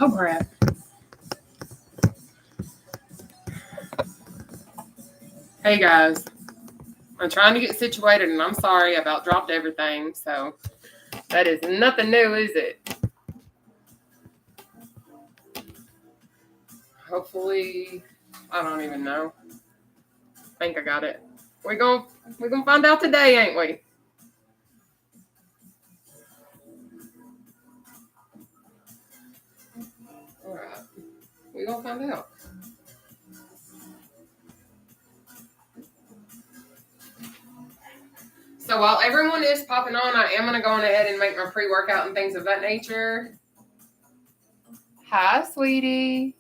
Oh, crap. Hey, guys. I'm trying to get situated, and I'm sorry I about dropped everything. So that is nothing new, is it? Hopefully, I don't even know. I think I got it. We're gonna find out today, ain't we? All right. We're gonna find out. So while everyone is popping on, I am gonna go on ahead and make my pre-workout and things of that nature. Hi, sweetie.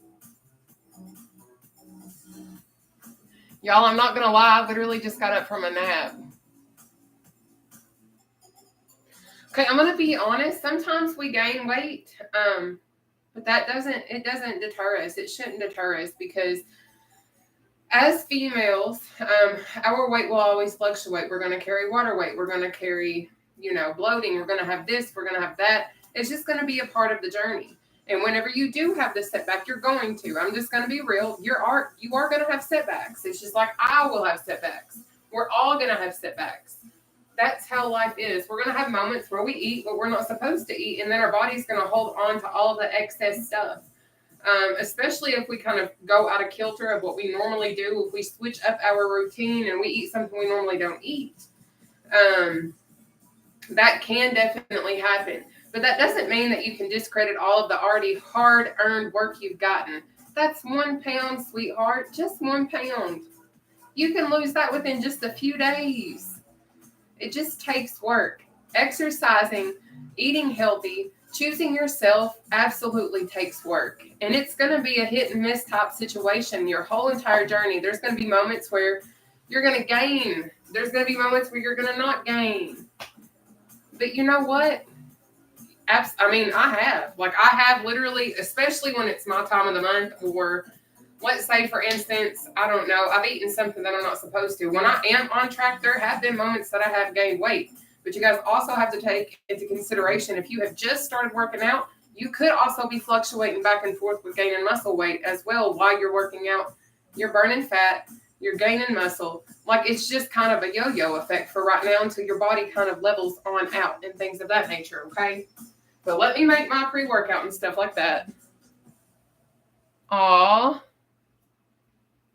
Y'all, I'm not gonna lie, I literally just got up from a nap. Okay, I'm gonna be honest. Sometimes we gain weight, but that doesn't deter us. It shouldn't deter us because as females, our weight will always fluctuate. We're gonna carry water weight. We're gonna carry, bloating. We're gonna have this. We're gonna have that. It's just gonna be a part of the journey. And whenever you do have this setback, you're going to. I'm just gonna be real. You are gonna have setbacks. It's just like I will have setbacks. We're all gonna have setbacks. That's how life is. We're going to have moments where we eat what we're not supposed to eat, and then our body's going to hold on to all the excess stuff. Especially if we kind of go out of kilter of what we normally do, if we switch up our routine and we eat something we normally don't eat, that can definitely happen. But that doesn't mean that you can discredit all of the already hard-earned work you've gotten. That's 1 pound, sweetheart, just 1 pound. You can lose that within just a few days. It just takes work. Exercising, eating healthy, choosing yourself absolutely takes work. And it's going to be a hit and miss type situation your whole entire journey. There's going to be moments where you're going to gain. There's going to be moments where you're going to not gain. But you know what? I have literally, especially when it's my time of the month, or let's say, for instance, I don't know, I've eaten something that I'm not supposed to. When I am on track, there have been moments that I have gained weight. But you guys also have to take into consideration, if you have just started working out, you could also be fluctuating back and forth with gaining muscle weight as well while you're working out. You're burning fat, you're gaining muscle. Like, it's just kind of a yo-yo effect for right now until your body kind of levels on out and things of that nature, okay? But let me make my pre-workout and stuff like that. Aw.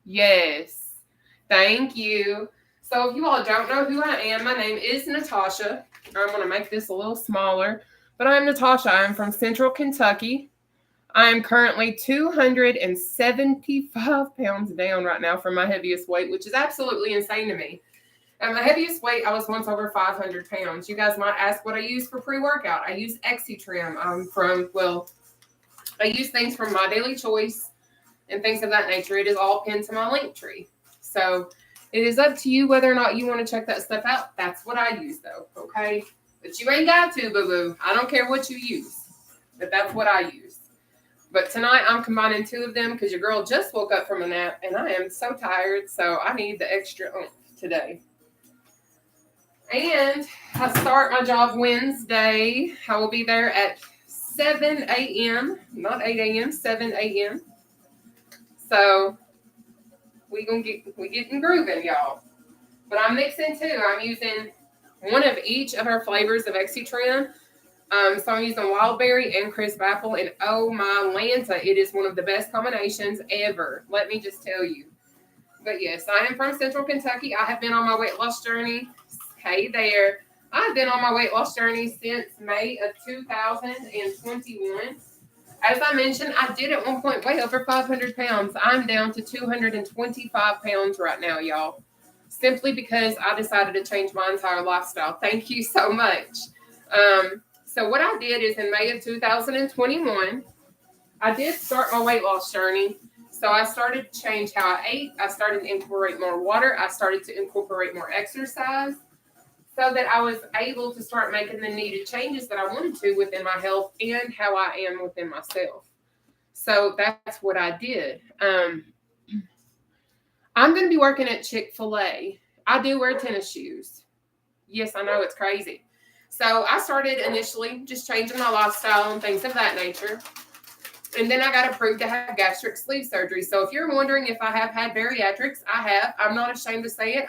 Yes. Thank you. So if you all don't know who I am, my name is Nataushia. I'm going to make this a little smaller. But I'm Nataushia. I'm from Central Kentucky. I'm currently 275 pounds down right now from my heaviest weight, which is absolutely insane to me. At my heaviest weight, I was once over 500 pounds. You guys might ask what I use for pre-workout. I use Trim. I use things from My Daily Choice and things of that nature. It is all pinned to my link tree. So it is up to you whether or not you want to check that stuff out. That's what I use, though, okay? But you ain't got to, boo-boo. I don't care what you use, but that's what I use. But tonight I'm combining two of them because your girl just woke up from a nap, and I am so tired, so I need the extra oomph today. And I start my job Wednesday. I will be there at 7 a.m., not 8 a.m., 7 a.m. So we getting grooving, y'all. But I'm mixing too. I'm using one of each of our flavors of Trim. So I'm using wild berry and crisp apple, and oh my Lanta, it is one of the best combinations ever. Let me just tell you. But yes, I am from Central Kentucky. I have been on my weight loss journey. Hey there. I've been on my weight loss journey since May of 2021. As I mentioned, I did at one point weigh over 500 pounds. I'm down to 225 pounds right now, y'all. Simply because I decided to change my entire lifestyle. Thank you so much. So what I did is in May of 2021, I did start my weight loss journey. So I started to change how I ate. I started to incorporate more water. I started to incorporate more exercise so that I was able to start making the needed changes that I wanted to within my health and how I am within myself. So that's what I did. I'm going to be working at Chick-fil-A. I do wear tennis shoes. Yes, I know, it's crazy. So I started initially just changing my lifestyle and things of that nature. And then I got approved to have gastric sleeve surgery. So if you're wondering if I have had bariatrics, I have. I'm not ashamed to say it.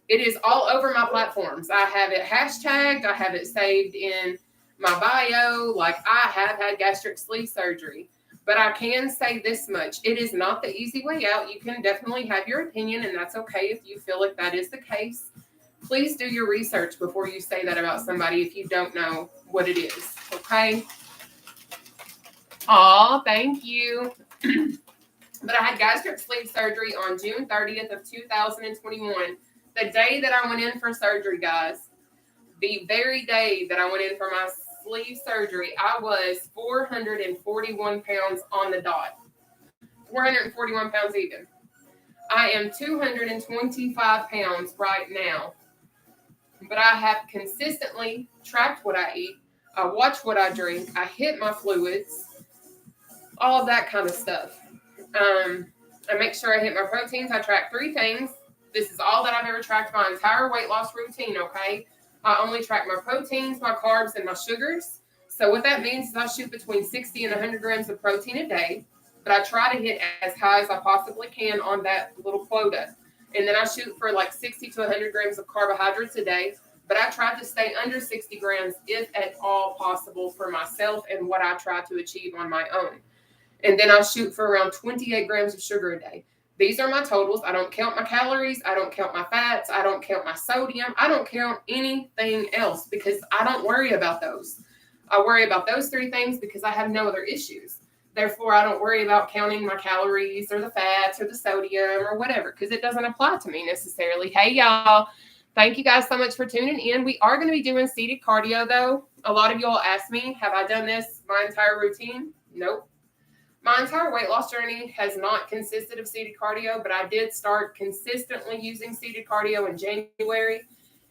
It is all over my platforms. I have it hashtagged. I have it saved in my bio. Like, I have had gastric sleeve surgery. But I can say this much. It is not the easy way out. You can definitely have your opinion, and that's okay if you feel like that is the case. Please do your research before you say that about somebody if you don't know what it is. Okay? Aw, thank you. But I had gastric sleeve surgery on June 30th of 2021. The day that I went in for surgery, guys, the very day that I went in for my sleeve surgery, I was 441 pounds on the dot. 441 pounds even. I am 225 pounds right now. But I have consistently tracked what I eat. I watch what I drink. I hit my fluids. All of that kind of stuff. I make sure I hit my proteins. I track 3 things. This is all that I've ever tracked my entire weight loss routine, okay? I only track my proteins, my carbs, and my sugars. So what that means is I shoot between 60 and 100 grams of protein a day, but I try to hit as high as I possibly can on that little quota. And then I shoot for like 60 to 100 grams of carbohydrates a day, but I try to stay under 60 grams if at all possible for myself and what I try to achieve on my own. And then I shoot for around 28 grams of sugar a day. These are my totals. I don't count my calories. I don't count my fats. I don't count my sodium. I don't count anything else because I don't worry about those. I worry about those 3 things because I have no other issues. Therefore, I don't worry about counting my calories or the fats or the sodium or whatever because it doesn't apply to me necessarily. Hey, y'all. Thank you guys so much for tuning in. We are going to be doing seated cardio, though. A lot of y'all asked me, have I done this my entire routine? Nope. My entire weight loss journey has not consisted of seated cardio, but I did start consistently using seated cardio in January.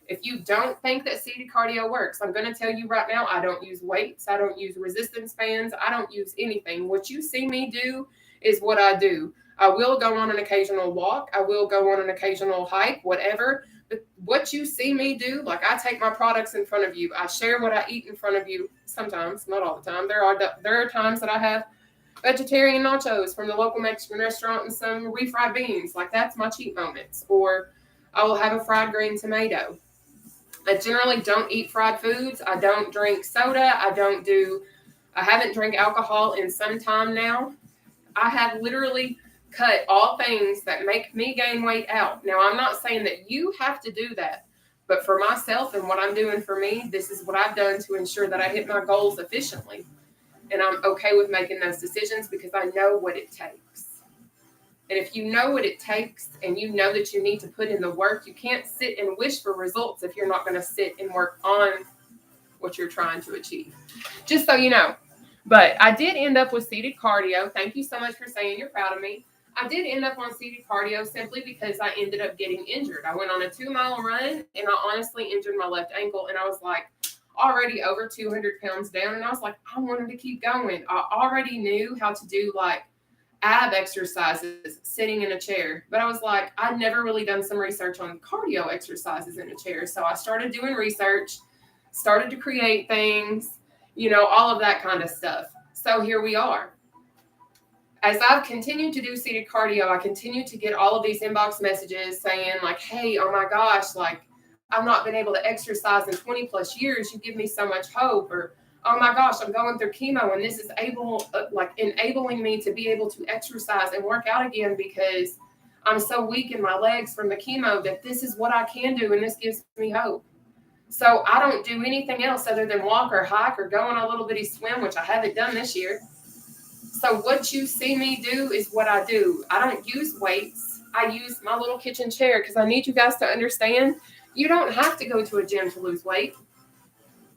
If you don't think that seated cardio works, I'm going to tell you right now, I don't use weights. I don't use resistance bands. I don't use anything. What you see me do is what I do. I will go on an occasional walk. I will go on an occasional hike, whatever. But what you see me do, like I take my products in front of you. I share what I eat in front of you sometimes, not all the time. There are times that I have vegetarian nachos from the local Mexican restaurant and some refried beans. Like, that's my cheat moments. Or I will have a fried green tomato. I generally don't eat fried foods. I don't drink soda. I haven't drank alcohol in some time now. I have literally cut all things that make me gain weight out. Now, I'm not saying that you have to do that. But for myself and what I'm doing for me, this is what I've done to ensure that I hit my goals efficiently. And I'm okay with making those decisions because I know what it takes. And if you know what it takes and you know that you need to put in the work, you can't sit and wish for results if you're not going to sit and work on what you're trying to achieve. Just so you know. But I did end up with seated cardio. Thank you so much for saying you're proud of me. I did end up on seated cardio simply because I ended up getting injured. I went on a 2-mile run and I honestly injured my left ankle. And I was like, already over 200 pounds down. And I was like, I wanted to keep going. I already knew how to do like ab exercises sitting in a chair. But I was like, I'd never really done some research on cardio exercises in a chair. So I started doing research, started to create things, all of that kind of stuff. So here we are. As I've continued to do seated cardio, I continue to get all of these inbox messages saying like, hey, oh my gosh, like, I've not been able to exercise in 20 plus years. You give me so much hope. Or, oh my gosh, I'm going through chemo and this is enabling me to be able to exercise and work out again because I'm so weak in my legs from the chemo that this is what I can do and this gives me hope. So I don't do anything else other than walk or hike or go on a little bitty swim, which I haven't done this year. So what you see me do is what I do. I don't use weights. I use my little kitchen chair because I need you guys to understand you don't have to go to a gym to lose weight.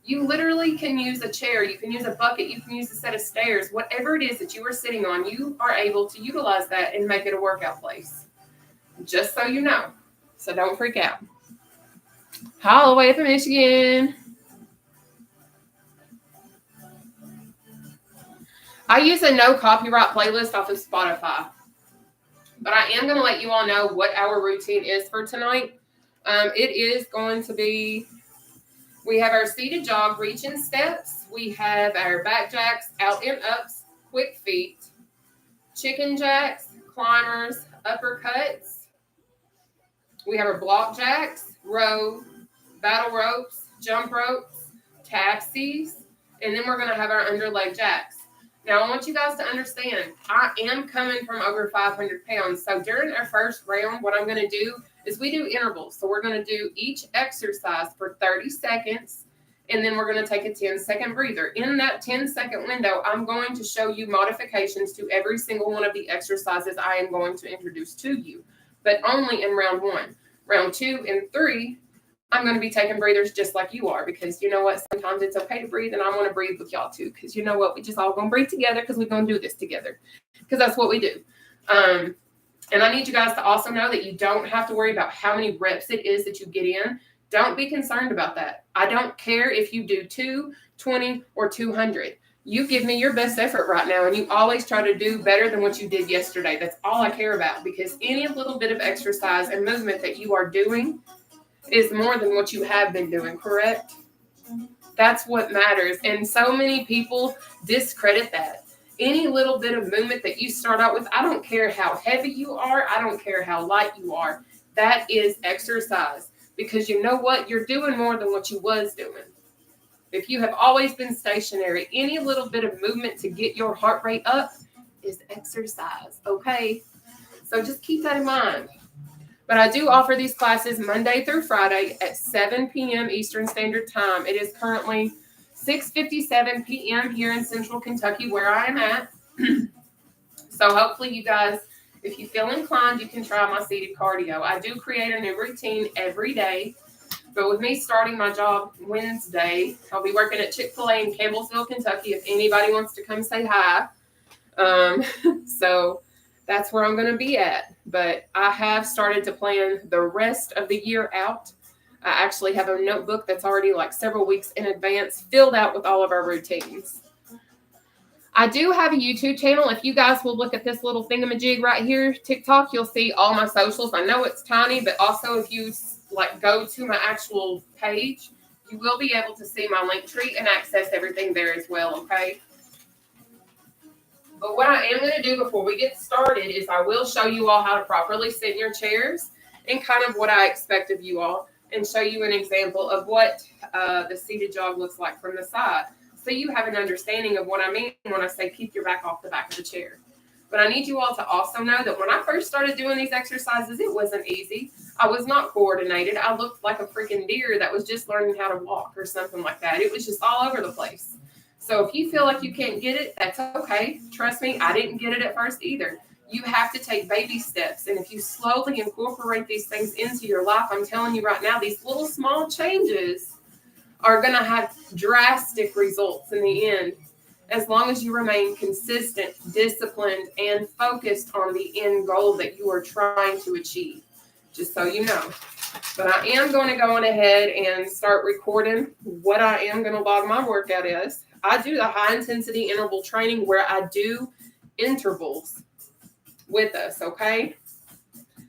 You literally can use a chair. You can use a bucket. You can use a set of stairs. Whatever it is that you are sitting on, you are able to utilize that and make it a workout place. Just so you know. So don't freak out. All the way from Michigan. I use a no copyright playlist off of Spotify. But I am going to let you all know what our routine is for tonight. It is going to be, we have our seated jog reach-in steps. We have our back jacks, out and ups. quick feet, chicken jacks, climbers, uppercuts. We have our block jacks, row, battle ropes, jump ropes, tapsies, and then we're going to have our underleg jacks. Now, I want you guys to understand, I am coming from over 500 pounds. So during our first round, what I'm going to do is we do intervals. So we're going to do each exercise for 30 seconds, and then we're going to take a 10-second breather. In that 10-second window, I'm going to show you modifications to every single one of the exercises I am going to introduce to you, but only in round 1. Round 2 and 3, I'm going to be taking breathers just like you are, because you know what? Sometimes it's okay to breathe, and I want to breathe with y'all too, because you know what? We just all going to breathe together, because we're going to do this together, because that's what we do. And I need you guys to also know that you don't have to worry about how many reps it is that you get in. Don't be concerned about that. I don't care if you do 2, 20, or 200. You give me your best effort right now, and you always try to do better than what you did yesterday. That's all I care about, because any little bit of exercise and movement that you are doing is more than what you have been doing, correct? That's what matters. And so many people discredit that. Any little bit of movement that you start out with, I don't care how heavy you are, I don't care how light you are, that is exercise. Because you know what? You're doing more than what you was doing. If you have always been stationary, any little bit of movement to get your heart rate up is exercise, okay? So just keep that in mind. But I do offer these classes Monday through Friday at 7 p.m. Eastern Standard Time. It is currently 6:57 p.m. here in Central Kentucky, where I am at. So hopefully you guys, if you feel inclined, you can try my seated cardio. I do create a new routine every day. But with me starting my job Wednesday, I'll be working at Chick-fil-A in Campbellsville, Kentucky, if anybody wants to come say hi. So that's where I'm going to be at. But I have started to plan the rest of the year out. I actually have a notebook that's already like several weeks in advance filled out with all of our routines. I do have a YouTube channel. If you guys will look at this little thingamajig right here, TikTok, you'll see all my socials. I know it's tiny, but also if you like go to my actual page, you will be able to see my link tree and access everything there as well, okay? But what I am going to do before we get started is I will show you all how to properly sit in your chairs and kind of what I expect of you all, and show you an example of what the seated jog looks like from the side, so you have an understanding of what I mean when I say keep your back off the back of the chair. But I need you all to also know that when I first started doing these exercises, it wasn't easy. I was not coordinated. I looked like a freaking deer that was just learning how to walk or something like that. It was just all over the place. So if you feel like you can't get it, that's okay. Trust me, I didn't get it at first either. You have to take baby steps. And if you slowly incorporate these things into your life, I'm telling you right now, these little small changes are going to have drastic results in the end, as long as you remain consistent, disciplined, and focused on the end goal that you are trying to achieve, just so you know. But I am going to go on ahead and start recording what I am going to log my workout as. I do the high-intensity interval training where I do intervals with us, okay?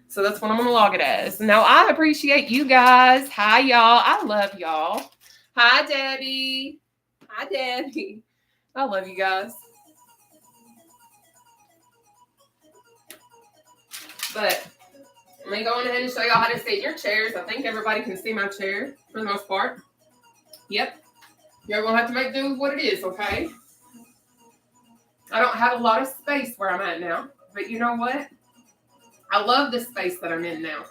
So that's what I'm going to log it as. Now, I appreciate you guys. Hi, y'all. I love y'all. Hi, Debbie. Hi, Debbie. I love you guys. But let me go on ahead and show y'all how to sit in your chairs. I think everybody can see my chair for the most part. Yep. You're going to have to make do with what it is, okay? I don't have a lot of space where I'm at now. But you know what? I love the space that I'm in now.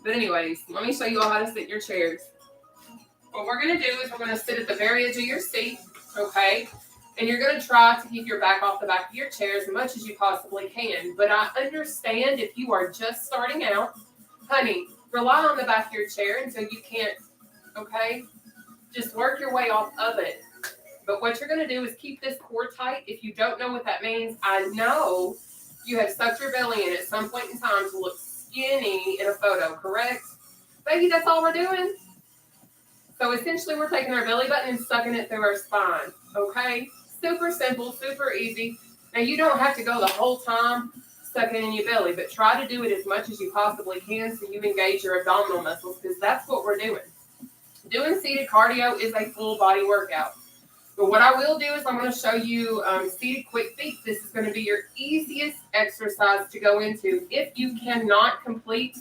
But anyways, let me show you all how to sit in your chairs. What we're going to do is we're going to sit at the very edge of your seat, okay? And you're going to try to keep your back off the back of your chair as much as you possibly can. But I understand if you are just starting out, honey, rely on the back of your chair until you can't, okay? Just work your way off of it. But what you're going to do is keep this core tight. If you don't know what that means, I know you have sucked your belly in at some point in time to look skinny in a photo, correct? Baby, that's all we're doing. So essentially, we're taking our belly button and sucking it through our spine, okay? Super simple, super easy. Now, you don't have to go the whole time sucking in your belly, but try to do it as much as you possibly can so you engage your abdominal muscles, because that's what we're doing. Doing seated cardio is a full body workout. But what I will do is I'm going to show you seated quick feet. This is going to be your easiest exercise to go into if you cannot complete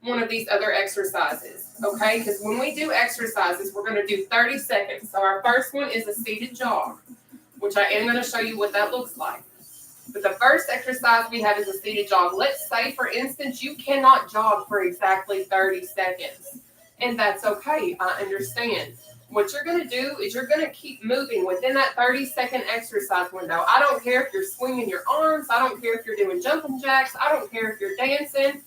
one of these other exercises, okay? Because when we do exercises, we're going to do 30 seconds. So our first one is a seated jog, which I am going to show you what that looks like. But the first exercise we have is a seated jog. Let's say, for instance, you cannot jog for exactly 30 seconds. And that's okay. I understand. What you're going to do is you're going to keep moving within that 30-second exercise window. I don't care if you're swinging your arms. I don't care if you're doing jumping jacks. I don't care if you're dancing.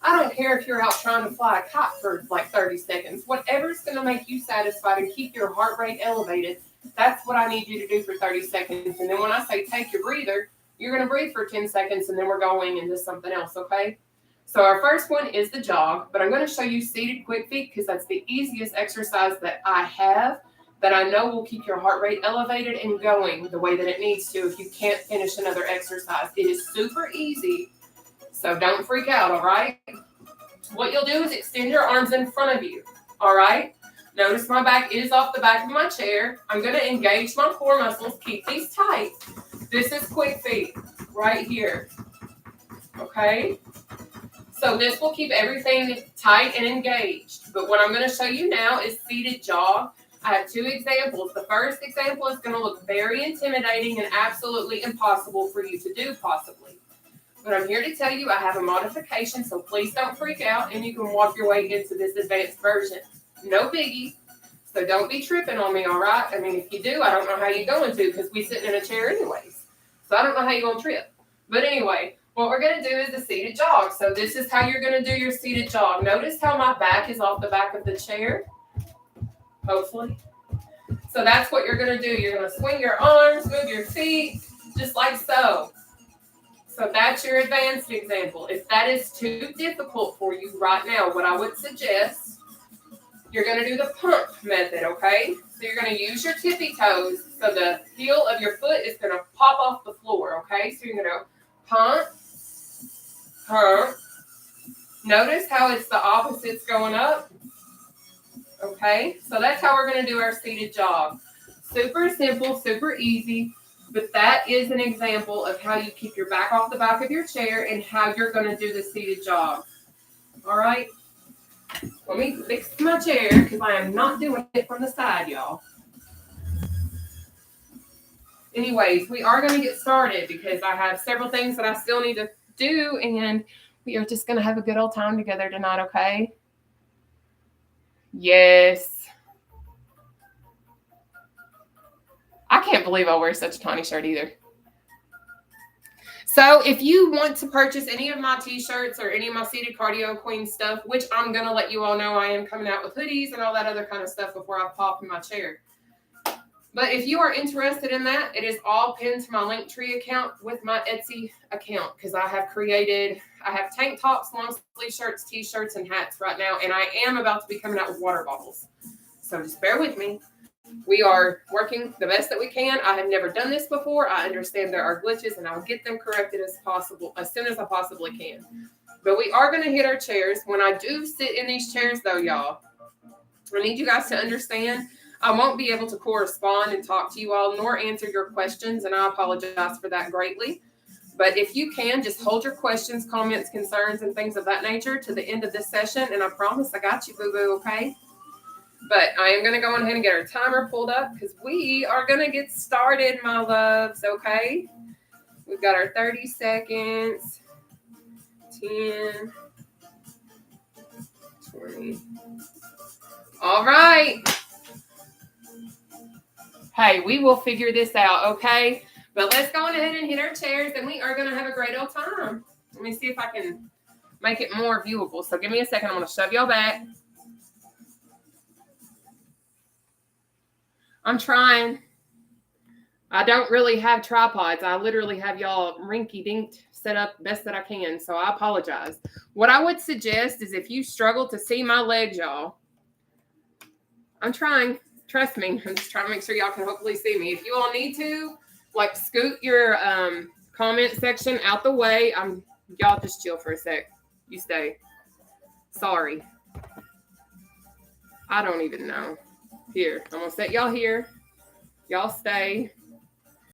I don't care if you're out trying to fly a kite for like 30 seconds. Whatever's going to make you satisfied and keep your heart rate elevated, that's what I need you to do for 30 seconds. And then when I say take your breather, you're going to breathe for 10 seconds, and then we're going into something else, okay? So our first one is the jog, but I'm going to show you seated quick feet because that's the easiest exercise that I have that I know will keep your heart rate elevated and going the way that it needs to if you can't finish another exercise. It is super easy, so don't freak out, all right? What you'll do is extend your arms in front of you, all right? Notice my back is off the back of my chair. I'm going to engage my core muscles. Keep these tight. This is quick feet right here, okay? So this will keep everything tight and engaged. But what I'm going to show you now is seated jog. I have two examples. The first example is going to look very intimidating and absolutely impossible for you to do possibly. But I'm here to tell you I have a modification, so please don't freak out and you can walk your way into this advanced version. No biggie. So don't be tripping on me, all right? I mean, if you do, I don't know how you're going to because we sitting in a chair anyways. So I don't know how you're going to trip. But anyway, what we're going to do is the seated jog. So this is how you're going to do your seated jog. Notice how my back is off the back of the chair. Hopefully. So that's what you're going to do. You're going to swing your arms, move your feet, just like so. So that's your advanced example. If that is too difficult for you right now, what I would suggest, you're going to do the pump method, okay? So you're going to use your tippy toes. So the heel of your foot is going to pop off the floor, okay? So you're going to pump, pump. Notice how it's the opposites going up. Okay, so that's how we're going to do our seated jog. Super simple, super easy, but that is an example of how you keep your back off the back of your chair and how you're going to do the seated jog. All right, let me fix my chair because I am not doing it from the side, y'all. Anyways, we are going to get started because I have several things that I still need to do, and we are just going to have a good old time together tonight, okay? Yes. I can't believe I wear such a tiny shirt either. So if you want to purchase any of my t-shirts or any of my Seated Cardio Queen stuff, which I'm going to let you all know I am coming out with hoodies and all that other kind of stuff before I pop in my chair. But if you are interested in that, it is all pinned to my Linktree account with my Etsy account because I have tank tops, long sleeve shirts, t-shirts, and hats right now, and I am about to be coming out with water bottles. So just bear with me. We are working the best that we can. I have never done this before. I understand there are glitches, and I'll get them corrected as soon as I possibly can. But we are going to hit our chairs. When I do sit in these chairs, though, y'all, I need you guys to understand I won't be able to correspond and talk to you all nor answer your questions, and I apologize for that greatly. But if you can, just hold your questions, comments, concerns, and things of that nature to the end of this session, and I promise I got you, boo-boo, okay? But I am going to go ahead and get our timer pulled up because we are going to get started, my loves, okay? We've got our 30 seconds, 10, 20. All right. Hey, we will figure this out, okay? But let's go ahead and hit our chairs, and we are going to have a great old time. Let me see if I can make it more viewable. So give me a second. I'm going to shove y'all back. I'm trying. I don't really have tripods. I literally have y'all rinky-dinked set up best that I can, so I apologize. What I would suggest is if you struggle to see my legs, y'all, I'm trying. Trust me. I'm just trying to make sure y'all can hopefully see me. If you all need to, like, scoot your comment section out the way. Y'all just chill for a sec. You stay. Sorry. I don't even know. Here. I'm going to set y'all here. Y'all stay